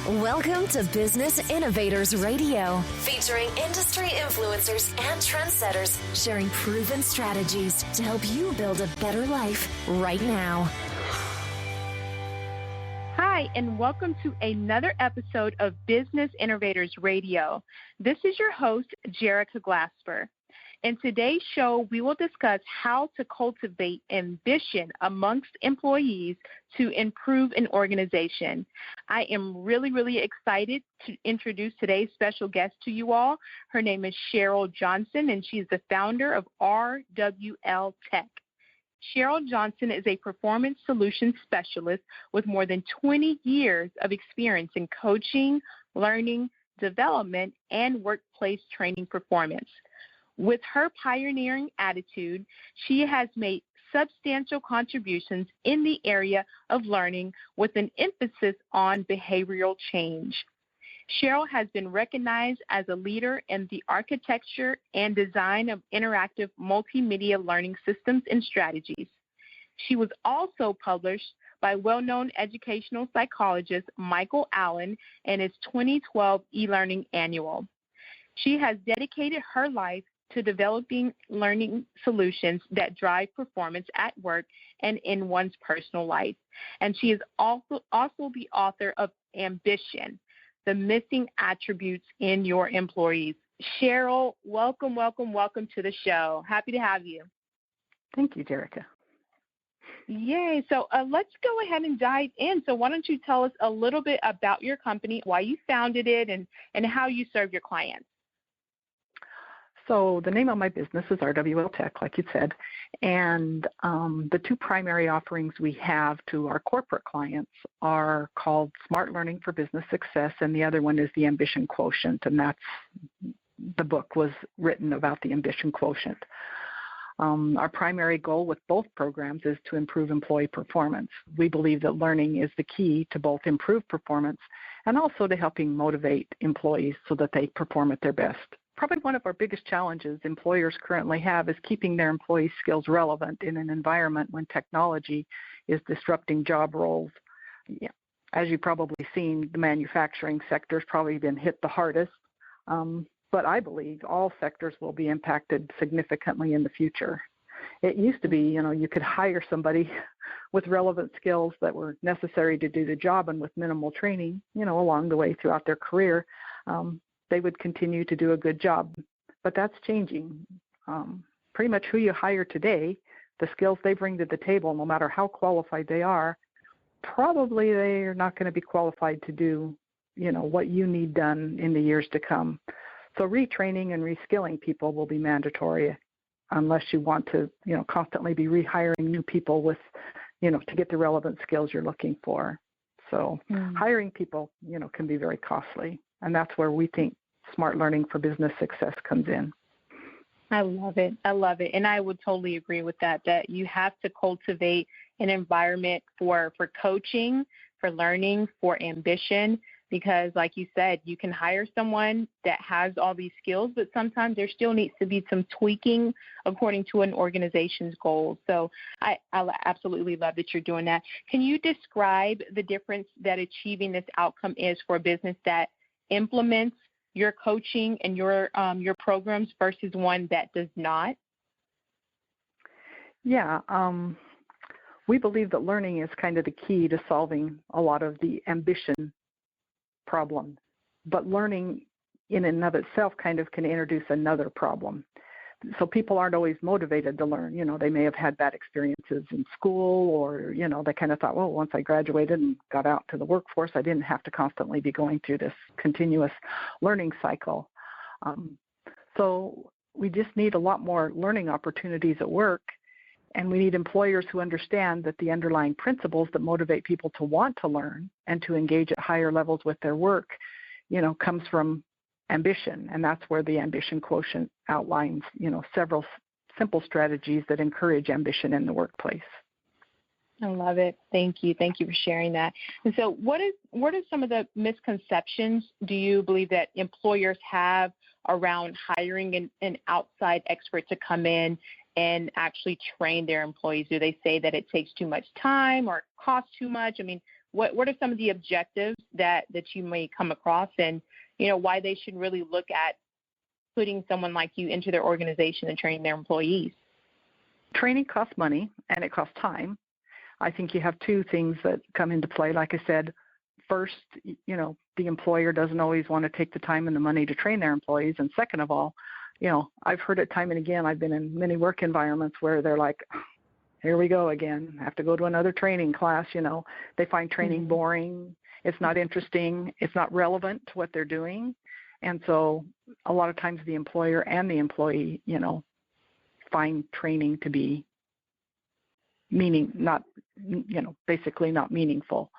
Welcome to Business Innovators Radio, featuring industry influencers and trendsetters sharing proven strategies to help you build a better life right now. Hi, and welcome to another episode of Business Innovators Radio. This is your host, Jerica Glasper. In today's show, we will discuss how to cultivate ambition amongst employees to improve an organization. I am really excited to introduce today's special guest to you all. Her name is Cheryl Johnson, and she's the founder of RWL Tech. Cheryl Johnson is a performance solutions specialist with more than 20 years of experience in coaching, learning, development, and workplace training performance. With her pioneering attitude, she has made substantial contributions in the area of learning with an emphasis on behavioral change. Cheryl has been recognized as a leader in the architecture and design of interactive multimedia learning systems and strategies. She was also published by well-known educational psychologist Michael Allen in his 2012 e-learning annual. She has dedicated her life to developing learning solutions that drive performance at work and in one's personal life. And she is also the author of Ambition, the Missing Attributes in Your Employees. Cheryl, welcome to the show. Happy to have you. Thank you, Jerica. Yay. So let's go ahead and dive in. So why don't you tell us a little bit about your company, why you founded it, and how you serve your clients? So the name of my business is RWL Tech, like you said, and the two primary offerings we have to our corporate clients are called Smart Learning for Business Success, and the other one is the Ambition Quotient, and the book was written about the Ambition Quotient. Our primary goal with both programs is to improve employee performance. We believe that learning is the key to both improve performance and also to helping motivate employees so that they perform at their best. Probably one of our biggest challenges employers currently have is keeping their employees' skills relevant in an environment when technology is disrupting job roles. Yeah. As you've probably seen, the manufacturing sector has probably been hit the hardest, but I believe all sectors will be impacted significantly in the future. It used to be, you could hire somebody with relevant skills that were necessary to do the job, and with minimal training, along the way throughout their career, they would continue to do a good job. But that's changing. Pretty much who you hire today, the skills they bring to the table, no matter how qualified they are, probably they are not going to be qualified to do, what you need done in the years to come. So retraining and reskilling people will be mandatory unless you want to, constantly be rehiring new people with, to get the relevant skills you're looking for. So hiring people, can be very costly. And that's where we think Smart Learning for Business Success comes in. I love it. And I would totally agree with that you have to cultivate an environment for coaching, for learning, for ambition, because like you said, you can hire someone that has all these skills, but sometimes there still needs to be some tweaking according to an organization's goals. So I absolutely love that you're doing that. Can you describe the difference that achieving this outcome is for a business that implements your coaching and your programs versus one that does not? Yeah, we believe that learning is kind of the key to solving a lot of the ambition problem. But learning in and of itself kind of can introduce another problem. So people aren't always motivated to learn. They may have had bad experiences in school, or, they kind of thought, well, once I graduated and got out to the workforce, I didn't have to constantly be going through this continuous learning cycle. So we just need a lot more learning opportunities at work, and we need employers who understand that the underlying principles that motivate people to want to learn and to engage at higher levels with their work, comes from ambition, and that's where the Ambition Quotient outlines, several simple strategies that encourage ambition in the workplace. I love it. Thank you. Thank you for sharing that. And so what are some of the misconceptions do you believe that employers have around hiring an outside expert to come in and actually train their employees? Do they say that it takes too much time or costs too much? I mean, what are some of the objectives that you may come across, and, why they should really look at putting someone like you into their organization and training their employees? Training costs money, and it costs time. I think you have two things that come into play. Like I said, first, the employer doesn't always want to take the time and the money to train their employees. And second of all, I've heard it time and again. I've been in many work environments where they're like, here we go again. I have to go to another training class. They find training boring. It's not interesting. It's not relevant to what they're doing. And so a lot of times the employer and the employee, find training to be basically not meaningful.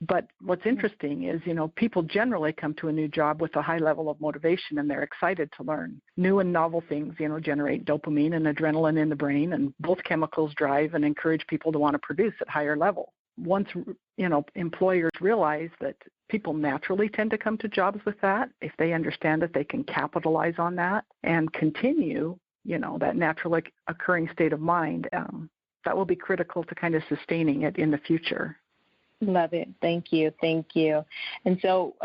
But what's interesting is, people generally come to a new job with a high level of motivation, and they're excited to learn. New and novel things, generate dopamine and adrenaline in the brain, and both chemicals drive and encourage people to want to produce at higher level. Once, employers realize that people naturally tend to come to jobs with that, if they understand that they can capitalize on that and continue, that naturally occurring state of mind, that will be critical to kind of sustaining it in the future. Love it. Thank you. And so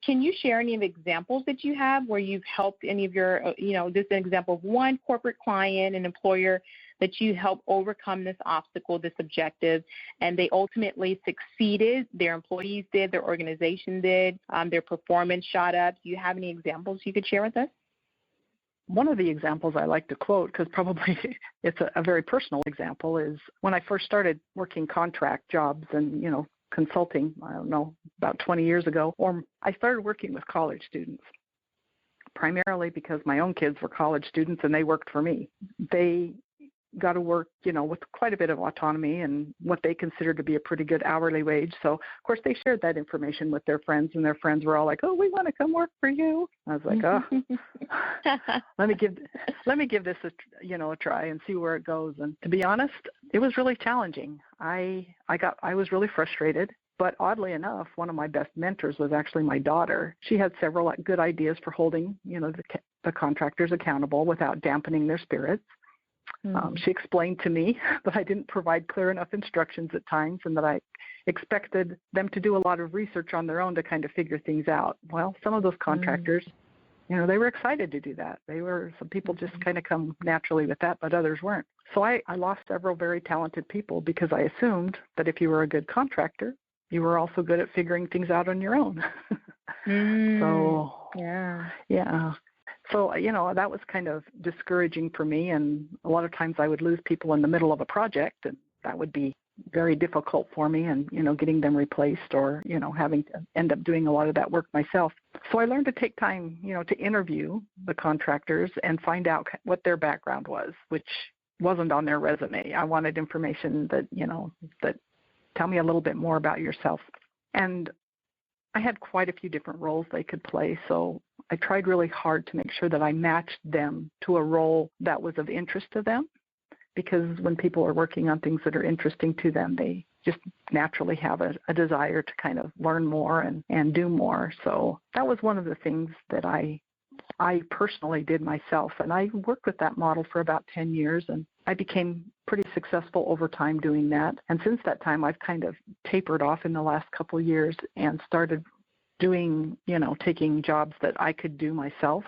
can you share any of the examples that you have where you've helped any of your, this is an example of one corporate client, an employer that you help overcome this obstacle, this objective, and they ultimately succeeded. Their employees did, their organization did, their performance shot up. Do you have any examples you could share with us? One of the examples I like to quote, because probably it's a very personal example, is when I first started working contract jobs and, consulting, I don't know, about 20 years ago, or I started working with college students, primarily because my own kids were college students and they worked for me. They got to work, with quite a bit of autonomy and what they considered to be a pretty good hourly wage. So, of course, they shared that information with their friends, and their friends were all like, "Oh, we want to come work for you." I was like, "Oh, let me give this a try and see where it goes." And to be honest, it was really challenging. I was really frustrated. But oddly enough, one of my best mentors was actually my daughter. She had several good ideas for holding, the contractors accountable without dampening their spirits. She explained to me that I didn't provide clear enough instructions at times, and that I expected them to do a lot of research on their own to kind of figure things out. Well, some of those contractors, they were excited to do that. Some people just kind of come naturally with that, but others weren't. So I lost several very talented people because I assumed that if you were a good contractor, you were also good at figuring things out on your own. So, yeah. So, that was kind of discouraging for me, and a lot of times I would lose people in the middle of a project, and that would be very difficult for me, and, getting them replaced or, having to end up doing a lot of that work myself. So I learned to take time, to interview the contractors and find out what their background was, which wasn't on their resume. I wanted information that, that tell me a little bit more about yourself. And I had quite a few different roles they could play, so I tried really hard to make sure that I matched them to a role that was of interest to them, because when people are working on things that are interesting to them, they just naturally have a desire to kind of learn more and do more. So that was one of the things that I personally did myself, and I worked with that model for about 10 years, and I became pretty successful over time doing that. And since that time, I've kind of tapered off in the last couple of years and started doing, taking jobs that I could do myself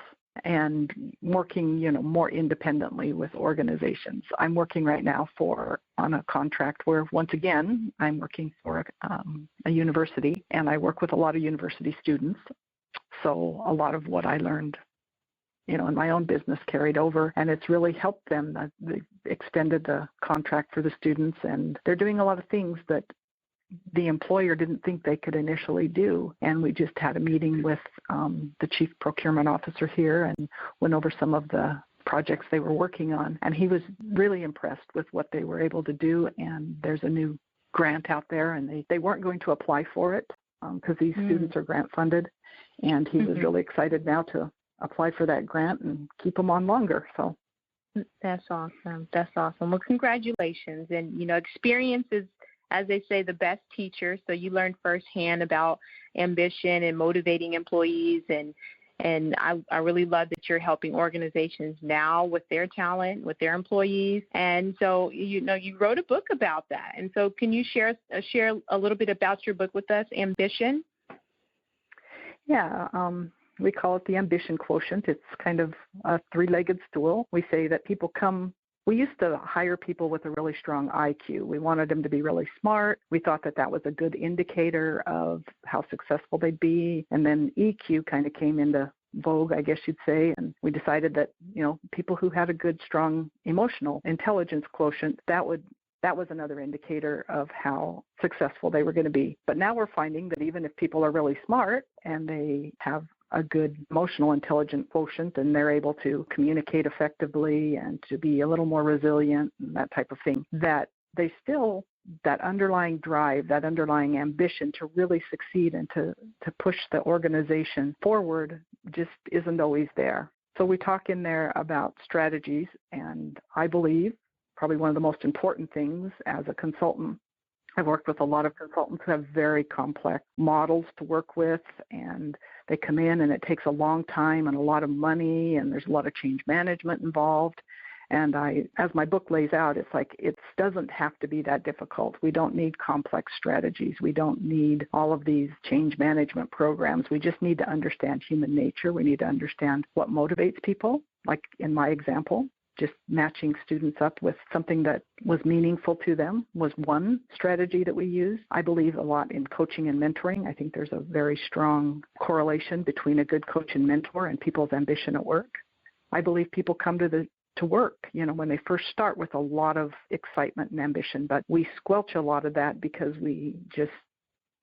and working, more independently with organizations. I'm working right now on a contract where, once again, I'm working for a university, and I work with a lot of university students. So a lot of what I learned, in my own business carried over, and it's really helped them. They extended the contract for the students, and they're doing a lot of things that the employer didn't think they could initially do. And we just had a meeting with the chief procurement officer here and went over some of the projects they were working on, and he was really impressed with what they were able to do. And there's a new grant out there, and they weren't going to apply for it because these students are grant funded, and he was really excited now to apply for that grant and keep them on longer. So that's awesome. Well, congratulations. And, experience is, as they say, the best teacher. So you learned firsthand about ambition and motivating employees, and And I really love that you're helping organizations now with their talent, with their employees. And so, you wrote a book about that. And so can you share a little bit about your book with us, Ambition? Yeah, we call it the ambition quotient. It's kind of a three-legged stool. We say that we used to hire people with a really strong IQ. We wanted them to be really smart. We thought that was a good indicator of how successful they'd be. And then EQ kind of came into vogue, I guess you'd say. And we decided that, people who had a good, strong emotional intelligence quotient, that was another indicator of how successful they were going to be. But now we're finding that even if people are really smart and they have a good emotional intelligence quotient and they're able to communicate effectively and to be a little more resilient and that type of thing, that they still, that underlying drive, that underlying ambition to really succeed and to push the organization forward just isn't always there. So we talk in there about strategies, and I believe probably one of the most important things as a consultant, I've worked with a lot of consultants who have very complex models to work with, and they come in and it takes a long time and a lot of money, and there's a lot of change management involved. And as my book lays out, it's like it doesn't have to be that difficult. We don't need complex strategies. We don't need all of these change management programs. We just need to understand human nature. We need to understand what motivates people, like in my example. Just matching students up with something that was meaningful to them was one strategy that we use. I believe a lot in coaching and mentoring. I think there's a very strong correlation between a good coach and mentor and people's ambition at work. I believe people come to work, when they first start with a lot of excitement and ambition, but we squelch a lot of that because we just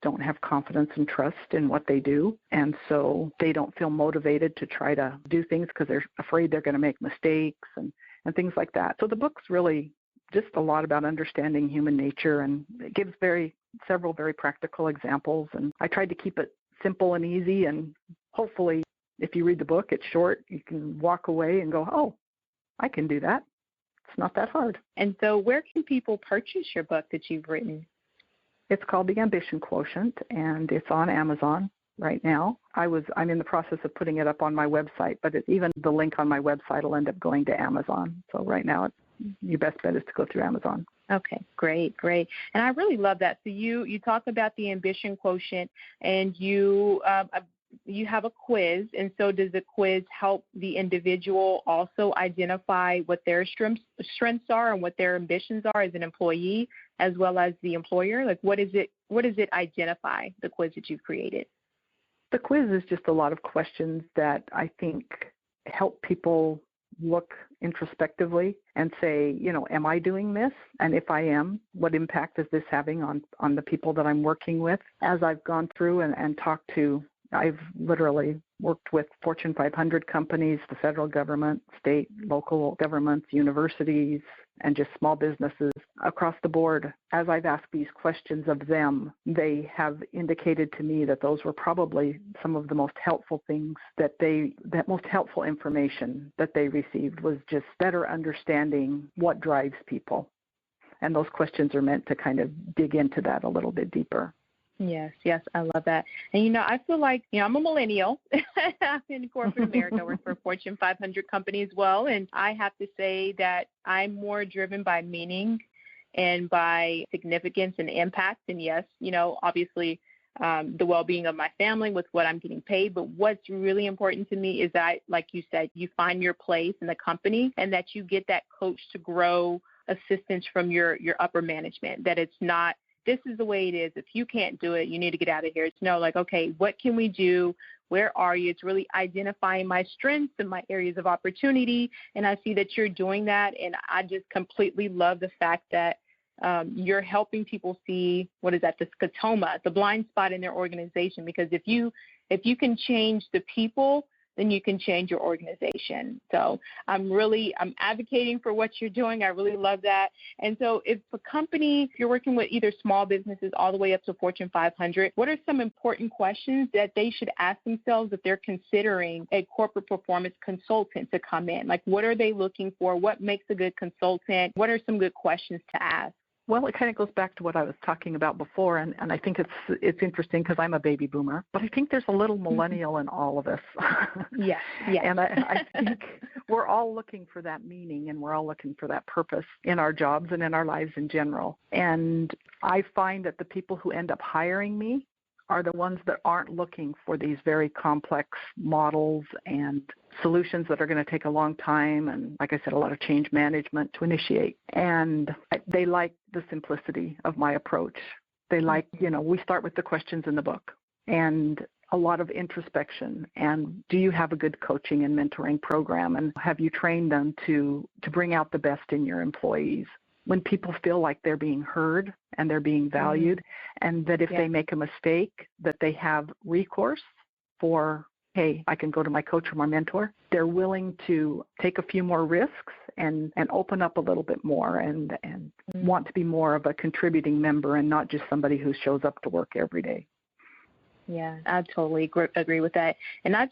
don't have confidence and trust in what they do. And so they don't feel motivated to try to do things because they're afraid they're going to make mistakes and things like that. So the book's really just a lot about understanding human nature, and it gives several very practical examples. And I tried to keep it simple and easy, and hopefully if you read the book, it's short, you can walk away and go, oh, I can do that. It's not that hard. And so where can people purchase your book that you've written? It's called The Ambition Quotient, and it's on Amazon right now. I'm in the process of putting it up on my website, but even the link on my website will end up going to Amazon. So right now, your best bet is to go through Amazon. Okay, great. And I really love that. So you talk about the ambition quotient, and you have a quiz. And so does the quiz help the individual also identify what their strengths are and what their ambitions are as an employee, as well as the employer? Like, what does it identify, the quiz that you've created? The quiz is just a lot of questions that I think help people look introspectively and say, am I doing this? And if I am, what impact is this having on the people that I'm working with? As I've gone through and talked to, I've literally worked with Fortune 500 companies, the federal government, state, local governments, universities, and just small businesses across the board. As I've asked these questions of them, they have indicated to me that those were probably some of the most helpful things that most helpful information that they received was just better understanding what drives people. And those questions are meant to kind of dig into that a little bit deeper. Yes, I love that. And, I feel like, I'm a millennial. I'm in corporate America. I work for a Fortune 500 company as well. And I have to say that I'm more driven by meaning and by significance and impact. And yes, obviously the well-being of my family with what I'm getting paid. But what's really important to me is that, like you said, you find your place in the company and that you get that coach to grow assistance from your upper management, that it's not, this is the way it is. If you can't do it, you need to get out of here. It's okay, what can we do? Where are you? It's really identifying my strengths and my areas of opportunity. And I see that you're doing that. And I just completely love the fact that you're helping people see, the scotoma, the blind spot in their organization. Because if you can change the people, then you can change your organization. So I'm advocating for what you're doing. I really love that. And so if you're working with either small businesses all the way up to Fortune 500, what are some important questions that they should ask themselves if they're considering a corporate performance consultant to come in? Like, what are they looking for? What makes a good consultant? What are some good questions to ask? Well, it kind of goes back to what I was talking about before, and I think it's interesting because I'm a baby boomer, but I think there's a little millennial in all of us. Yes. And I think we're all looking for that meaning, and we're all looking for that purpose in our jobs and in our lives in general. And I find that the people who end up hiring me are the ones that aren't looking for these very complex models and solutions that are going to take a long time and, like I said, a lot of change management to initiate. And they like the simplicity of my approach. They like, we start with the questions in the book and a lot of introspection. And do you have a good coaching and mentoring program? And have you trained them to bring out the best in your employees? When people feel like they're being heard and they're being valued, and that if they make a mistake, that they have recourse for, hey, I can go to my coach or my mentor, they're willing to take a few more risks and open up a little bit more and want to be more of a contributing member and not just somebody who shows up to work every day. Yeah, I totally agree with that. And I've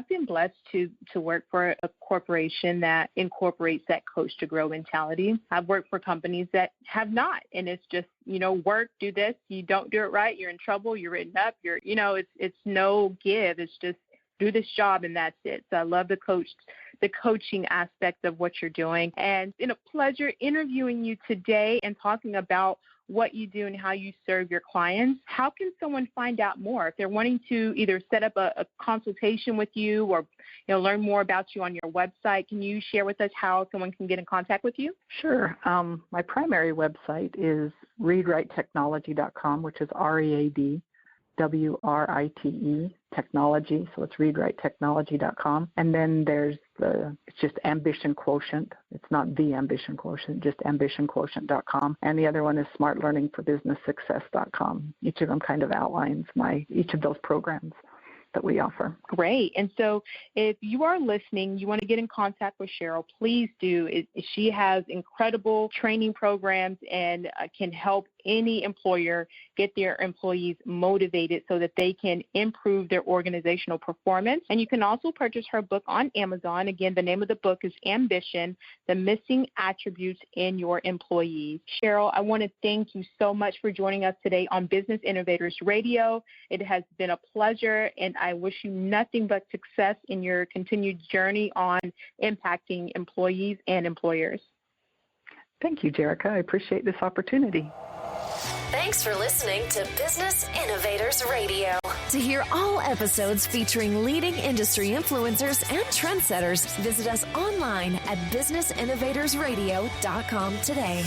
been blessed to work for a corporation that incorporates that coach to grow mentality. I've worked for companies that have not, and it's just, work, do this. You don't do it right, you're in trouble, you're written up, it's no give. It's just do this job and that's it. So I love the coaching aspect of what you're doing. And it's been a pleasure interviewing you today and talking about what you do and how you serve your clients. How can someone find out more if they're wanting to either set up a consultation with you or learn more about you on your website? Can you share with us how someone can get in contact with you? Sure. My primary website is readwritetechnology.com, which is READWRITE technology, so it's readwritetechnology.com. And then there's it's just Ambition Quotient. It's not the Ambition Quotient, just ambitionquotient.com. And the other one is smartlearningforbusinesssuccess.com. Each of them kind of outlines each of those programs that we offer. Great. And so if you are listening, you want to get in contact with Cheryl, please do. She has incredible training programs and can help any employer get their employees motivated so that they can improve their organizational performance. And you can also purchase her book on Amazon. Again, the name of the book is Ambition, The Missing Attributes in Your Employees. Cheryl, I want to thank you so much for joining us today on Business Innovators Radio. It has been a pleasure, and I wish you nothing but success in your continued journey on impacting employees and employers. Thank you, Jerica. I appreciate this opportunity. Thanks for listening to Business Innovators Radio. To hear all episodes featuring leading industry influencers and trendsetters, visit us online at businessinnovatorsradio.com today.